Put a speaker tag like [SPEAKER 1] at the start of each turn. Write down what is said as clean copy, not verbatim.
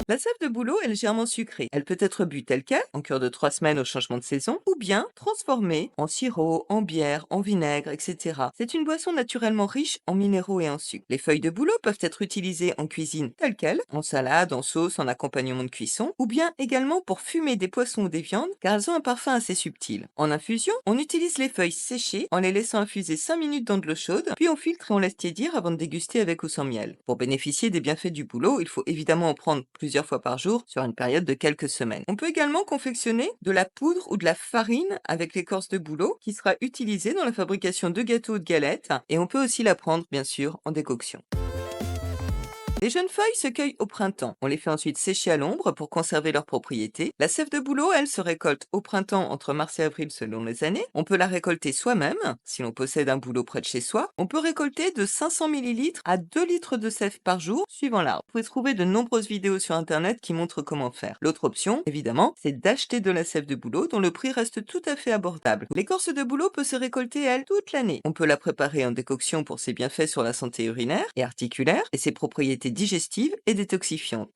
[SPEAKER 1] La sève de bouleau est légèrement sucrée. Elle peut être bue telle quelle, en cure de 3 semaines au changement de saison, ou bien transformée en sirop, en bière, en vinaigre, etc. C'est une boisson naturellement riche en minéraux et en sucre. Les feuilles de bouleau peuvent être utilisées en cuisine telle quelle, en salade, en sauce, en accompagnement de cuisson, ou bien également pour fumer des poissons ou des viandes, car elles ont un parfum assez subtil. En infusion, on utilise les feuilles séchées en les laissant infuser 5 minutes dans de l'eau chaude, puis on filtre et on laisse tiédir avant de déguster avec ou sans miel. Pour bénéficier des bienfaits du bouleau, il faut évidemment en prendre plusieurs fois par jour sur une période de quelques semaines. On peut également confectionner de la poudre ou de la farine avec l'écorce de bouleau qui sera utilisée dans la fabrication de gâteaux ou de galettes, et on peut aussi la prendre bien sûr en décoction. Les jeunes feuilles se cueillent au printemps. On les fait ensuite sécher à l'ombre pour conserver leurs propriétés. La sève de bouleau, elle, se récolte au printemps entre mars et avril selon les années. On peut la récolter soi-même, si l'on possède un bouleau près de chez soi. On peut récolter de 500 millilitres à 2 litres de sève par jour, suivant l'arbre. Vous pouvez trouver de nombreuses vidéos sur Internet qui montrent comment faire. L'autre option, évidemment, c'est d'acheter de la sève de bouleau dont le prix reste tout à fait abordable. L'écorce de bouleau peut se récolter, elle, toute l'année. On peut la préparer en décoction pour ses bienfaits sur la santé urinaire et articulaire et ses propriétés digestives et détoxifiantes.